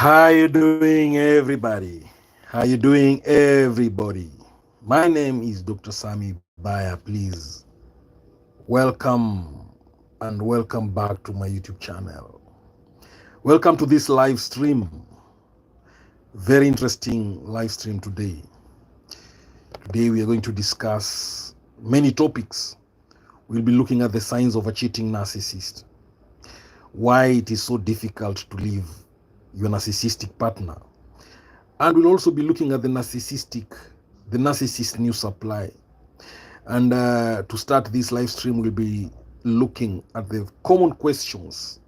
How you doing, everybody? How you doing, everybody? My name is Dr. Sami Baya. Please welcome and welcome back to my YouTube channel. Welcome to this live stream. Very interesting live stream today. Today we are going to discuss many topics. We'll be looking at the signs of a cheating narcissist, why it is so difficult to leave your narcissistic partner. And we'll also be looking at the narcissist new supply. And to start this live stream, we'll be looking at the common questions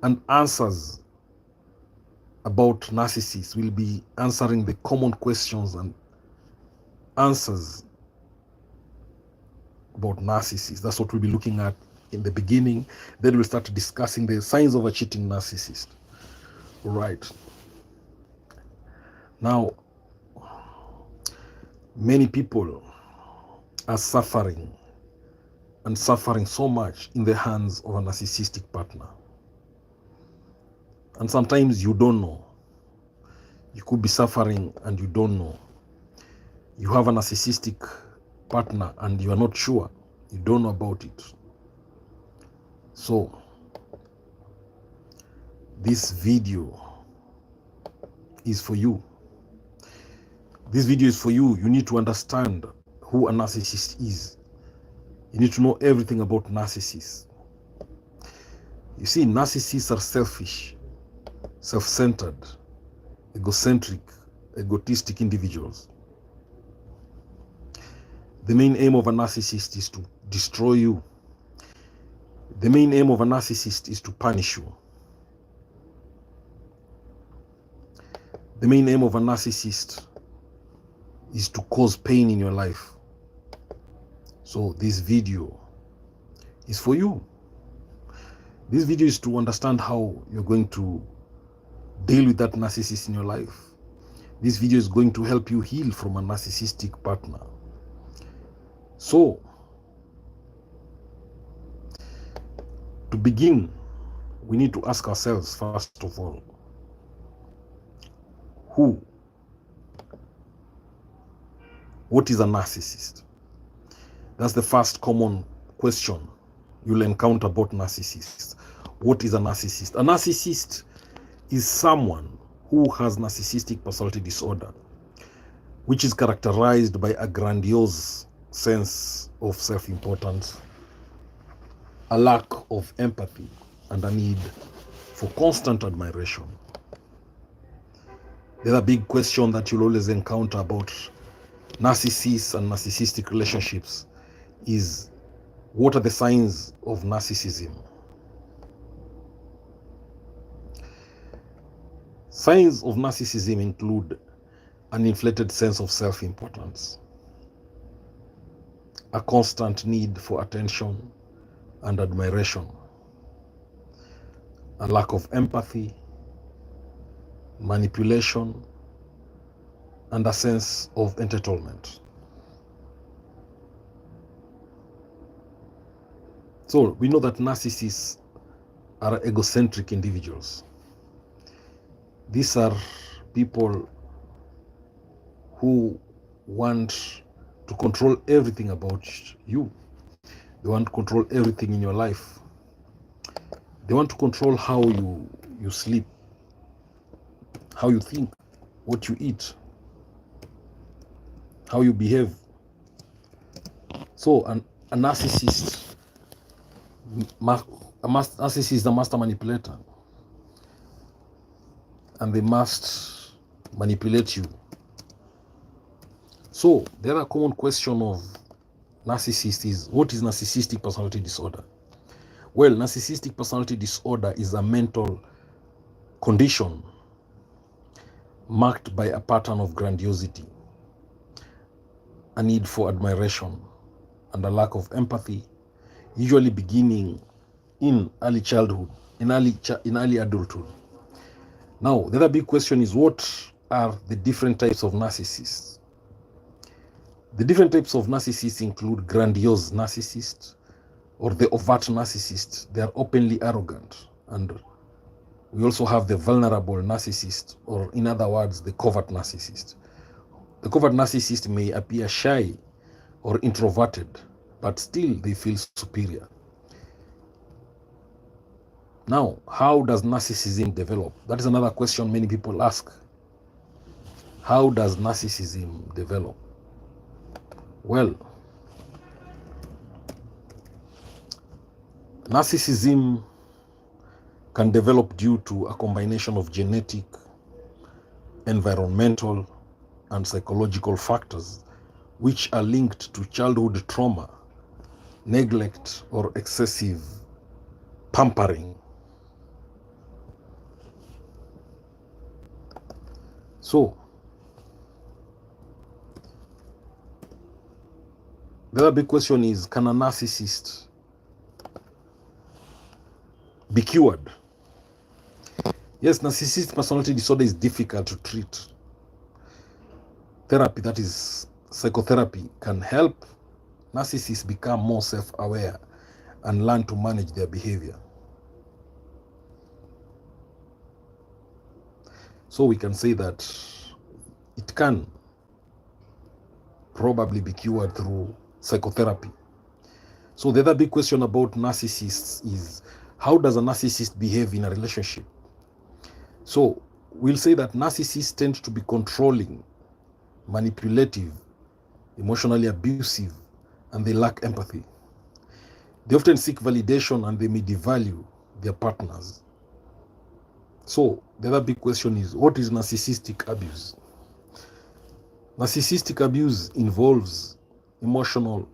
and answers about narcissists. We'll be answering the common questions and answers about narcissists. That's what we'll be looking at in the beginning. Then we'll start discussing the signs of a cheating narcissist. Right. Now, many people are suffering and suffering so much in the hands of a narcissistic partner. And sometimes you don't know. You could be suffering and you don't know. You have a narcissistic partner and you are not sure. You don't know about it. So, this video is for you. This video is for you. You need to understand who a narcissist is. You need to know everything about narcissists. You see, narcissists are selfish, self-centered, egocentric, egotistic individuals. The main aim of a narcissist is to destroy you. The main aim of a narcissist is to punish you. The main aim of a narcissist is to cause pain in your life. So this video is for you. This video is to understand how you're going to deal with that narcissist in your life. This video is going to help you heal from a narcissistic partner. So, to begin, we need to ask ourselves, first of all, what is a narcissist? That's the first common question you'll encounter about narcissists. What is a narcissist? A narcissist is someone who has narcissistic personality disorder, which is characterized by a grandiose sense of self-importance, a lack of empathy, and a need for constant admiration. The other big question that you'll always encounter about narcissists and narcissistic relationships is, what are the signs of narcissism? Signs of narcissism include an inflated sense of self-importance, a constant need for attention and admiration, a lack of empathy, manipulation, and a sense of entitlement. So we know that narcissists are egocentric individuals. These are people who want to control everything about you. They want to control everything in your life. They want to control how you sleep, how you think, what you eat, how you behave. So a narcissist is the master manipulator, and they must manipulate you. So the other common question of narcissist is, what is narcissistic personality disorder? Well, narcissistic personality disorder is a mental condition marked by a pattern of grandiosity, a need for admiration, and a lack of empathy, usually beginning in early childhood, in early adulthood. Now, the other big question is, what are the different types of narcissists? The different types of narcissists include grandiose narcissists or the overt narcissists. They are openly arrogant and We also have the vulnerable narcissist, or in other words, the covert narcissist. The covert narcissist may appear shy or introverted, but still they feel superior. Now, how does narcissism develop? That is another question many people ask. How does narcissism develop? Well, narcissism can develop due to a combination of genetic, environmental, and psychological factors which are linked to childhood trauma, neglect, or excessive pampering. So, the other big question is, can a narcissist be cured? Yes, narcissistic personality disorder is difficult to treat. Therapy, that is psychotherapy, can help narcissists become more self-aware and learn to manage their behavior. So we can say that it can probably be cured through psychotherapy. So the other big question about narcissists is, how does a narcissist behave in a relationship? So we'll say that narcissists tend to be controlling, manipulative, emotionally abusive, and they lack empathy. They often seek validation and they may devalue their partners. So the other big question is, what is narcissistic abuse? Narcissistic abuse involves emotional,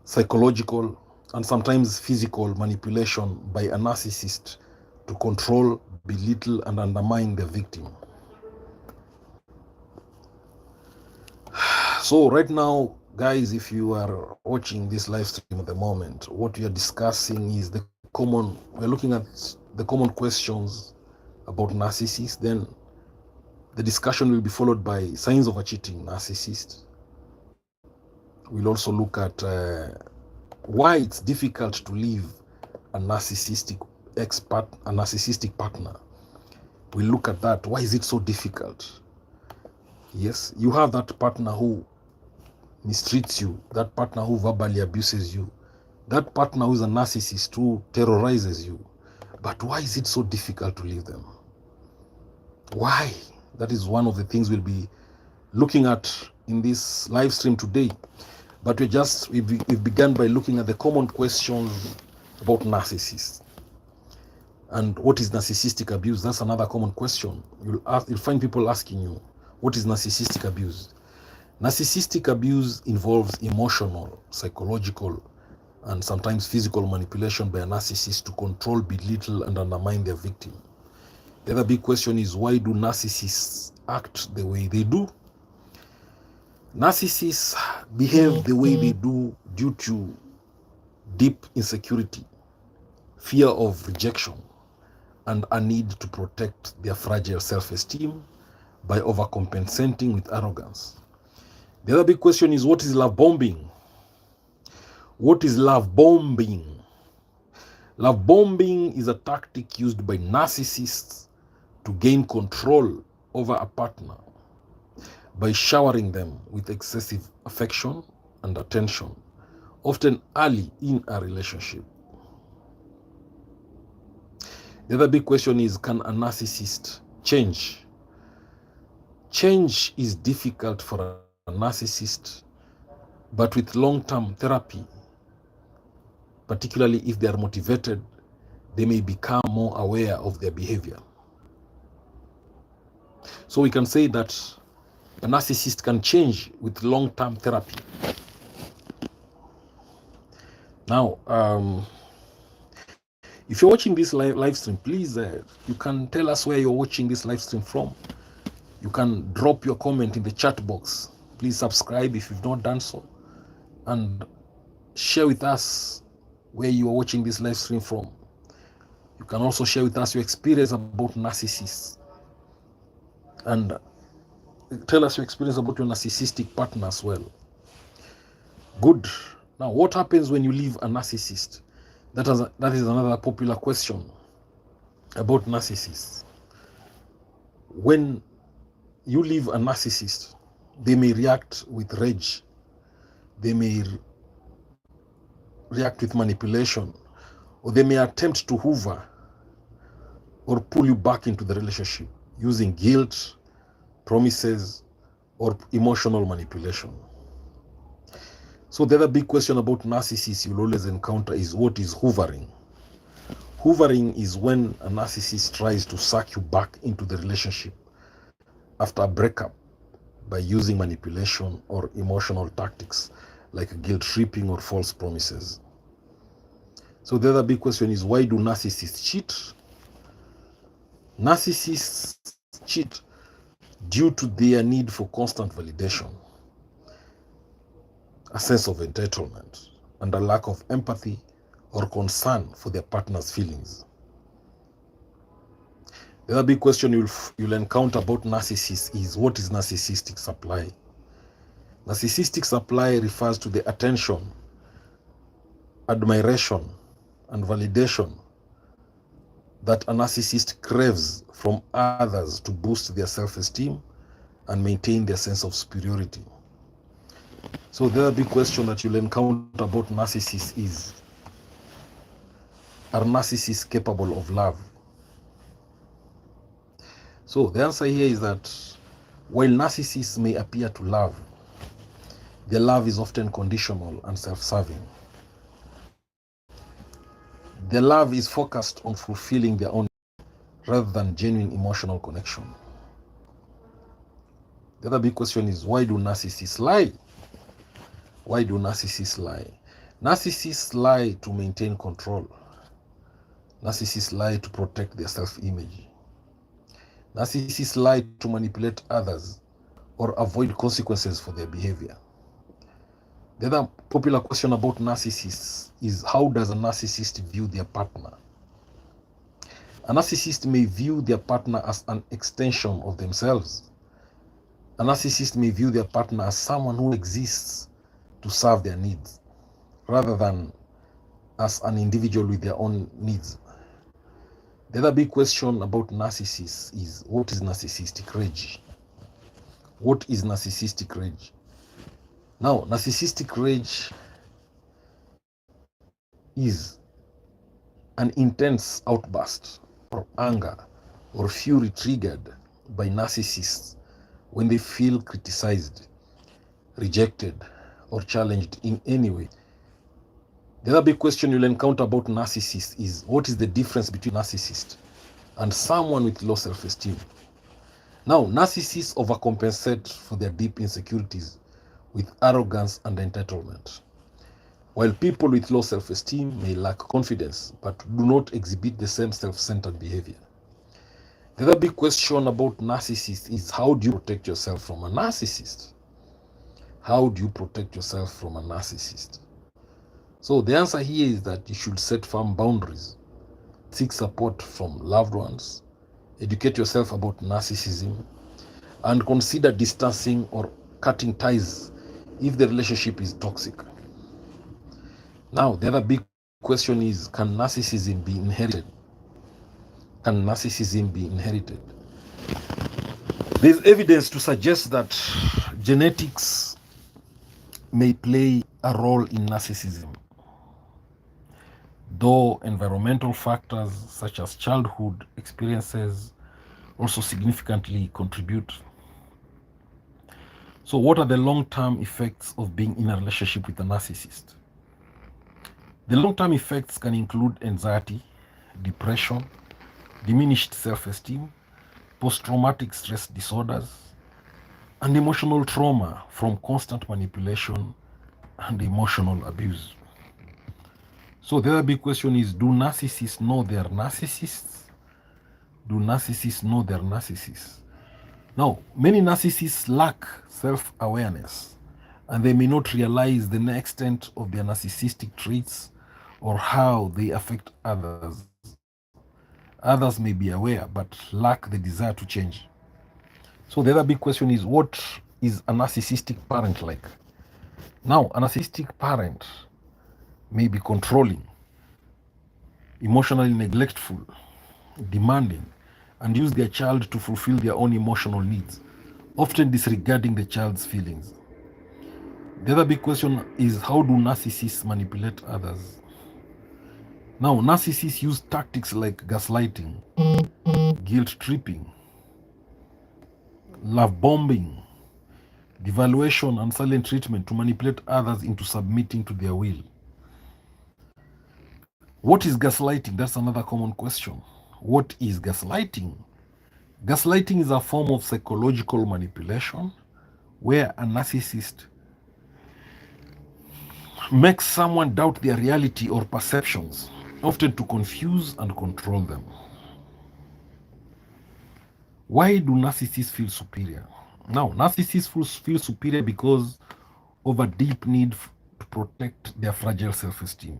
psychological, and sometimes physical manipulation by a narcissist to control, belittle, and undermine the victim. So right now, guys, if you are watching this live stream at the moment, what we are discussing is we're looking at the common questions about narcissists. Then the discussion will be followed by signs of a cheating narcissist. We'll also look at why it's difficult to leave a narcissistic partner. We'll look at that. Why is it so difficult? Yes, you have that partner who mistreats you, that partner who verbally abuses you, that partner who is a narcissist who terrorizes you. But why is it so difficult to leave them? Why? That is one of the things we'll be looking at in this live stream today. But we've begun by looking at the common questions about narcissists. And what is narcissistic abuse? That's another common question. You'll find people asking you, what is narcissistic abuse? Narcissistic abuse involves emotional, psychological, and sometimes physical manipulation by a narcissist to control, belittle, and undermine their victim. The other big question is, why do narcissists act the way they do? Narcissists behave the way they do due to deep insecurity, fear of rejection, and a need to protect their fragile self-esteem by overcompensating with arrogance. The other big question is, what is love bombing? What is love bombing? Love bombing is a tactic used by narcissists to gain control over a partner by showering them with excessive affection and attention, often early in a relationship. The other big question is, can a narcissist change? Change is difficult for a narcissist, but with long-term therapy, particularly if they are motivated, they may become more aware of their behavior. So we can say that a narcissist can change with long-term therapy. Now, if you're watching this live stream, please, you can tell us where you're watching this live stream from. You can drop your comment in the chat box. Please subscribe if you've not done so. And share with us where you are watching this live stream from. You can also share with us your experience about narcissists. And tell us your experience about your narcissistic partner as well. Good. Now, what happens when you leave a narcissist? That is another popular question about narcissists. When you leave a narcissist, they may react with rage. They may react with manipulation, or they may attempt to hoover or pull you back into the relationship using guilt, promises, or emotional manipulation. So the other big question about narcissists you'll always encounter is, what is hoovering? Hoovering is when a narcissist tries to suck you back into the relationship after a breakup by using manipulation or emotional tactics like guilt tripping or false promises. So the other big question is, why do narcissists cheat? Narcissists cheat due to their need for constant validation, a sense of entitlement, and a lack of empathy or concern for their partner's feelings. The other big question you'll encounter about narcissists is, what is narcissistic supply? Narcissistic supply refers to the attention, admiration, and validation that a narcissist craves from others to boost their self-esteem and maintain their sense of superiority. So the other big question that you'll encounter about narcissists is, are narcissists capable of love? So the answer here is that while narcissists may appear to love, their love is often conditional and self-serving. Their love is focused on fulfilling their own rather than genuine emotional connection. The other big question is, why do narcissists lie? Why do narcissists lie? Narcissists lie to maintain control. Narcissists lie to protect their self-image. Narcissists lie to manipulate others or avoid consequences for their behavior. The other popular question about narcissists is, how does a narcissist view their partner? A narcissist may view their partner as an extension of themselves. A narcissist may view their partner as someone who exists to serve their needs, rather than as an individual with their own needs. The other big question about narcissists is, what is narcissistic rage? What is narcissistic rage? Now, narcissistic rage is an intense outburst or anger or fury triggered by narcissists when they feel criticized, rejected, or challenged in any way. The other big question you'll encounter about narcissists is, what is the difference between narcissist and someone with low self-esteem? Now, narcissists overcompensate for their deep insecurities with arrogance and entitlement, while people with low self-esteem may lack confidence but do not exhibit the same self-centered behavior. The other big question about narcissists is, how do you protect yourself from a narcissist? How do you protect yourself from a narcissist? So the answer here is that you should set firm boundaries, seek support from loved ones, educate yourself about narcissism, and consider distancing or cutting ties if the relationship is toxic. Now, the other big question is, can narcissism be inherited? Can narcissism be inherited? There is evidence to suggest that genetics may play a role in narcissism, though environmental factors such as childhood experiences also significantly contribute. So what are the long-term effects of being in a relationship with a narcissist? The long-term effects can include anxiety, depression, diminished self-esteem, post-traumatic stress disorders, and emotional trauma from constant manipulation and emotional abuse. So the other big question is, do narcissists know they're narcissists? Do narcissists know they're narcissists? Now, many narcissists lack self-awareness, and they may not realize the extent of their narcissistic traits or how they affect others. Others may be aware but lack the desire to change. So the other big question is, what is a narcissistic parent like? Now, a narcissistic parent may be controlling, emotionally neglectful, demanding, and use their child to fulfill their own emotional needs, often disregarding the child's feelings. The other big question is, how do narcissists manipulate others? Now, narcissists use tactics like gaslighting, guilt tripping, love bombing, devaluation, and silent treatment to manipulate others into submitting to their will. What is gaslighting? That's another common question. What is gaslighting? Gaslighting is a form of psychological manipulation where a narcissist makes someone doubt their reality or perceptions, often to confuse and control them. Why do narcissists feel superior? Now, narcissists feel superior because of a deep need to protect their fragile self-esteem.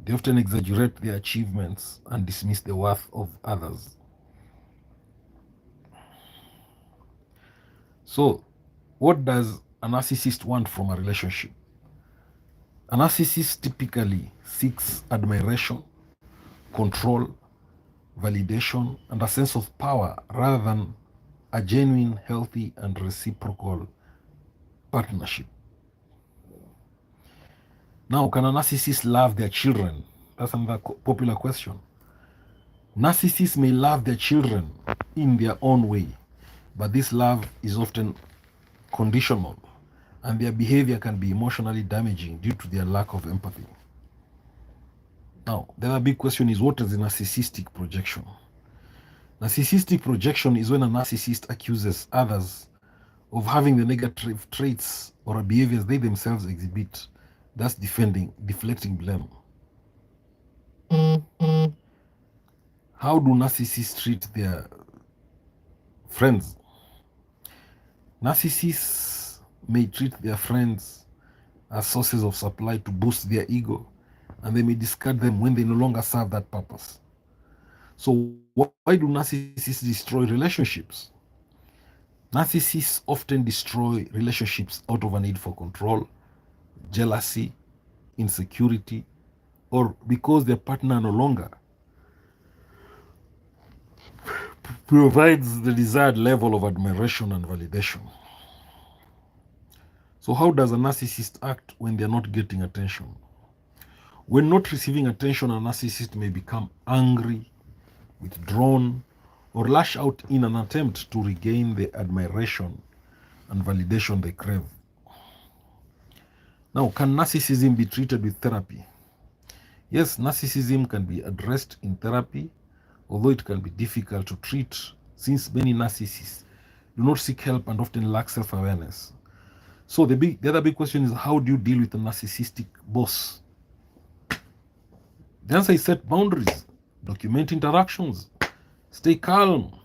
They often exaggerate their achievements and dismiss the worth of others. So, what does a narcissist want from a relationship? A narcissist typically seeks admiration, control, validation, and a sense of power rather than a genuine, healthy, and reciprocal partnership. Now, can a narcissist love their children? That's another popular question. Narcissists may love their children in their own way, but this love is often conditional, and their behavior can be emotionally damaging due to their lack of empathy. Now, the other big question is, what is a narcissistic projection? Narcissistic projection is when a narcissist accuses others of having the negative traits or behaviors they themselves exhibit, thus deflecting blame. How do narcissists treat their friends? Narcissists may treat their friends as sources of supply to boost their ego, and they may discard them when they no longer serve that purpose. So why do narcissists destroy relationships? Narcissists often destroy relationships out of a need for control, jealousy, insecurity, or because their partner no longer provides the desired level of admiration and validation. So how does a narcissist act when they're not getting attention? When not receiving attention, a narcissist may become angry, withdrawn, or lash out in an attempt to regain the admiration and validation they crave. Now, can narcissism be treated with therapy? Yes, narcissism can be addressed in therapy, although it can be difficult to treat since many narcissists do not seek help and often lack self-awareness. So the other big question is, how do you deal with a narcissistic boss? The answer is set boundaries, document interactions, stay calm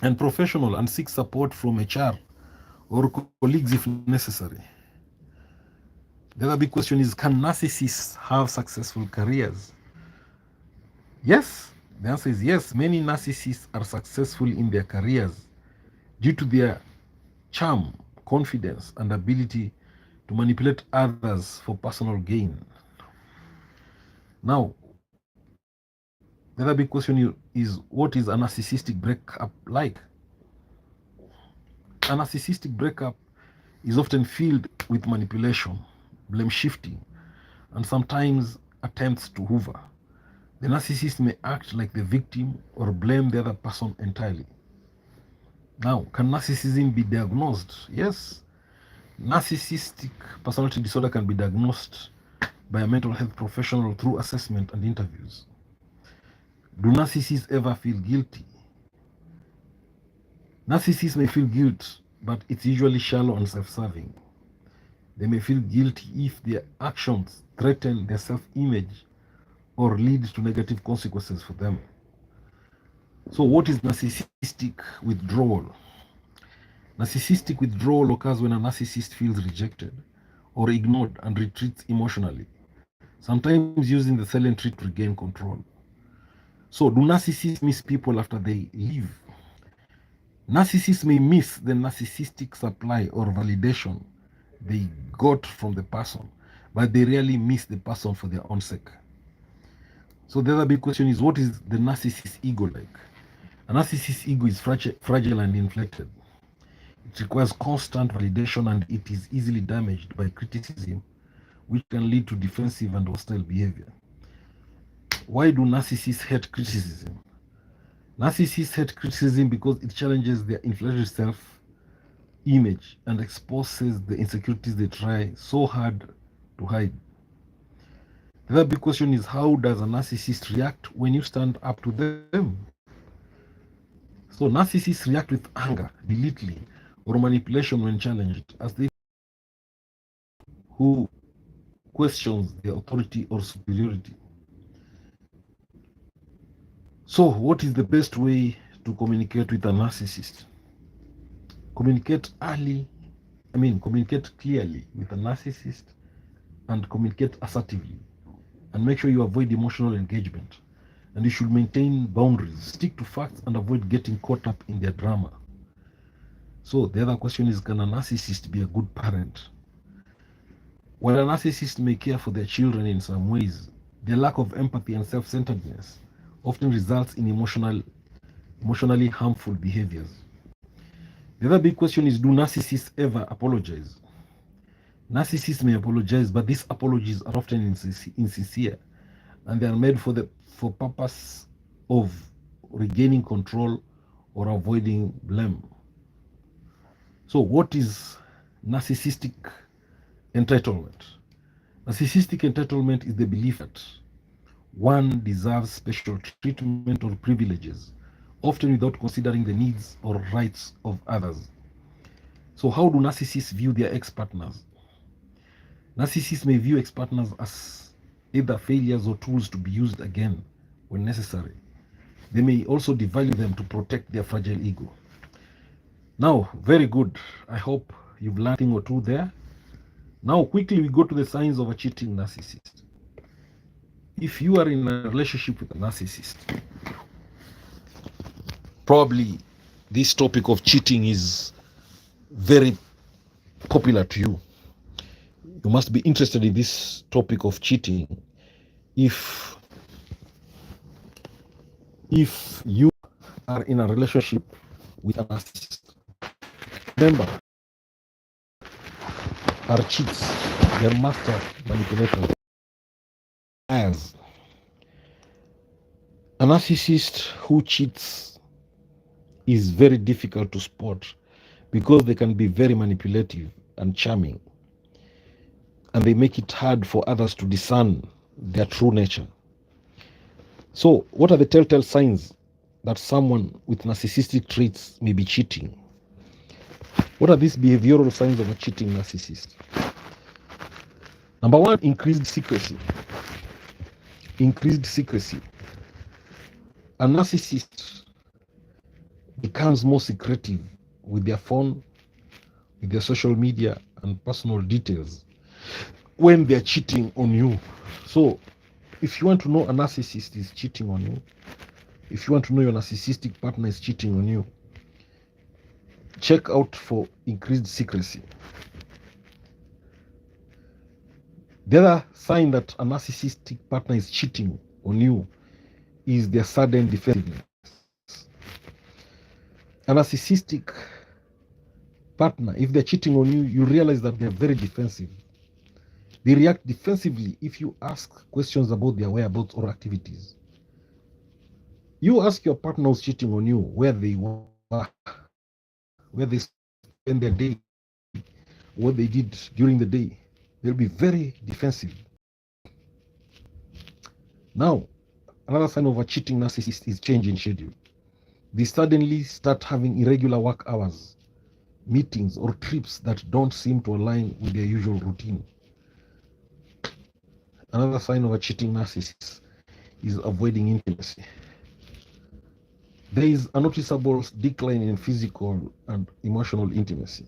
and professional, and seek support from HR or colleagues if necessary. The other big question is, can narcissists have successful careers? Yes, the answer is yes. Many narcissists are successful in their careers due to their charm, confidence, and ability to manipulate others for personal gain. Now, the other big question is, what is a narcissistic breakup like? A narcissistic breakup is often filled with manipulation, blame shifting, and sometimes attempts to hoover. The narcissist may act like the victim or blame the other person entirely. Now, can narcissism be diagnosed? Yes. Narcissistic personality disorder can be diagnosed by a mental health professional through assessment and interviews. Do narcissists ever feel guilty? Narcissists may feel guilt, but it's usually shallow and self-serving. They may feel guilty if their actions threaten their self-image or lead to negative consequences for them. So what is narcissistic withdrawal? Narcissistic withdrawal occurs when a narcissist feels rejected or ignored and retreats emotionally, sometimes using the silent treat to regain control. So do narcissists miss people after they leave? Narcissists may miss the narcissistic supply or validation they got from the person, but they rarely miss the person for their own sake. So the other big question is, what is the narcissist ego like? A narcissist ego is fragile and inflated. It requires constant validation and it is easily damaged by criticism, which can lead to defensive and hostile behavior. Why do narcissists hate criticism? Narcissists hate criticism because it challenges their inflated self-image and exposes the insecurities they try so hard to hide. The other big question is, how does a narcissist react when you stand up to them? So narcissists react with anger, belittling, or manipulation when challenged, as they who questions their authority or superiority. So what is the best way to communicate with a narcissist? Communicate clearly with a narcissist and communicate assertively. And make sure you avoid emotional engagement. And you should maintain boundaries, stick to facts, and avoid getting caught up in their drama. So the other question is, can a narcissist be a good parent? While a narcissist may care for their children in some ways, their lack of empathy and self-centeredness often results in emotionally harmful behaviors. The other big question is, do narcissists ever apologize? Narcissists may apologize, but these apologies are often insincere, and they are made for purpose of regaining control or avoiding blame. So what is narcissistic entitlement? Narcissistic entitlement is the belief that one deserves special treatment or privileges, often without considering the needs or rights of others. So how do narcissists view their ex-partners? Narcissists may view ex-partners as either failures or tools to be used again when necessary. They may also devalue them to protect their fragile ego. Now, very good. I hope you've learned a thing or two there. Now, quickly we go to the signs of a cheating narcissist. If you are in a relationship with a narcissist, probably this topic of cheating is very popular to you. You must be interested in this topic of cheating if you are in a relationship with a narcissist. Remember, are cheats, their master manipulation. As a narcissist who cheats is very difficult to spot because they can be very manipulative and charming, and they make it hard for others to discern their true nature. So what are the telltale signs that someone with narcissistic traits may be cheating? What are these behavioral signs of a cheating narcissist? Number one, increased secrecy. Increased secrecy. A narcissist becomes more secretive with their phone, with their social media and personal details when they're cheating on you. So if you want to know a narcissist is cheating on you, if you want to know your narcissistic partner is cheating on you, check out for increased secrecy. The other sign that a narcissistic partner is cheating on you is their sudden defensiveness. A narcissistic partner, if they're cheating on you, you realize that they're very defensive. They react defensively if you ask questions about their whereabouts or activities. You ask your partner who's cheating on you where they were, where they spend their day, what they did during the day. They'll be very defensive. Now, another sign of a cheating narcissist is change in schedule. They suddenly start having irregular work hours, meetings, or trips that don't seem to align with their usual routine. Another sign of a cheating narcissist is avoiding intimacy. There is a noticeable decline in physical and emotional intimacy,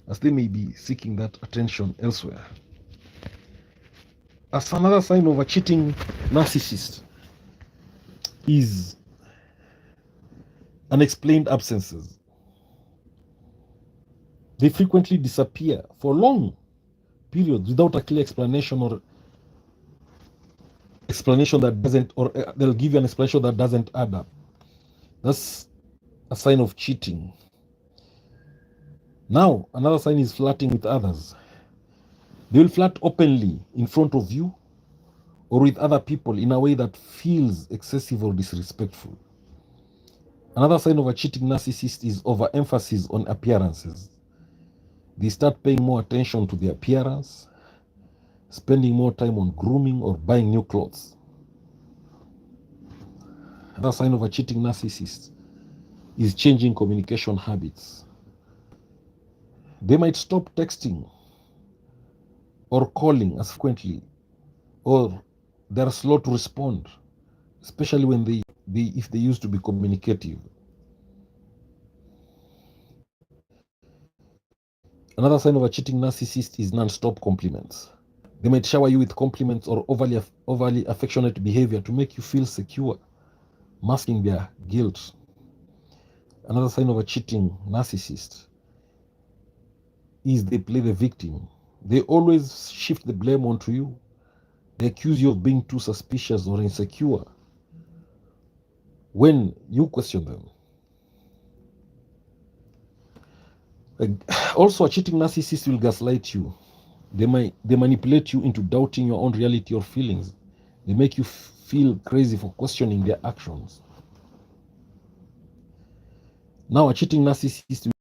as they may be seeking that attention elsewhere. As another sign of a cheating narcissist is unexplained absences. They frequently disappear for long periods without a clear explanation or explanation that doesn't, or they'll give you an explanation that doesn't add up. That's a sign of cheating. Now, another sign is flirting with others. They will flirt openly in front of you or with other people in a way that feels excessive or disrespectful. Another sign of a cheating narcissist is overemphasis on appearances. They start paying more attention to their appearance, spending more time on grooming or buying new clothes. Another sign of a cheating narcissist is changing communication habits. They might stop texting or calling as frequently, or they're slow to respond, especially when if they used to be communicative. Another sign of a cheating narcissist is non-stop compliments. They might shower you with compliments or overly affectionate behavior to make you feel secure, masking their guilt. Another sign of a cheating narcissist is they play the victim. They always shift the blame onto you. They accuse you of being too suspicious or insecure when you question them. Also, a cheating narcissist will gaslight you. They manipulate you into doubting your own reality or feelings. They make you feel crazy for questioning their actions. Now, a cheating narcissist will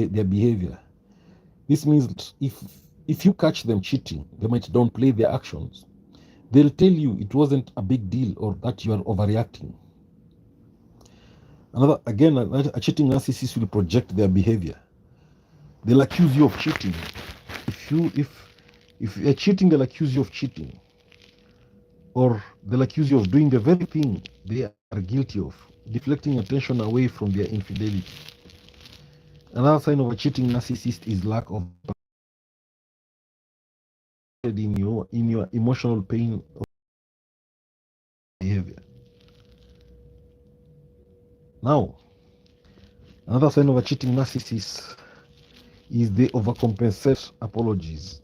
their behavior. This means that if you catch them cheating, they might downplay their actions. They'll tell you it wasn't a big deal or that you are overreacting. A cheating narcissist will project their behavior. They'll accuse you of cheating. If you're cheating, they'll accuse you of cheating. Or they'll accuse you of doing the very thing they are guilty of, deflecting attention away from their infidelity. Another sign of a cheating narcissist is lack of in your emotional pain or behavior. Now, another sign of a cheating narcissist is they overcompensate apologies.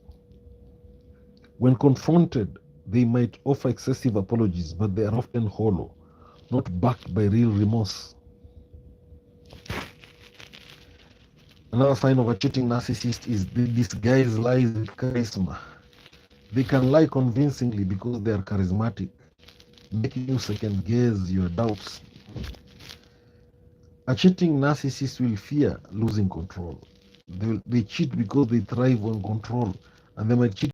When confronted, they might offer excessive apologies, but they are often hollow, not backed by real remorse. Another sign of a cheating narcissist is they disguise lies with charisma. They can lie convincingly because they are charismatic, making you second guess your doubts. A cheating narcissist will fear losing control. They cheat because they thrive on control, and they might cheat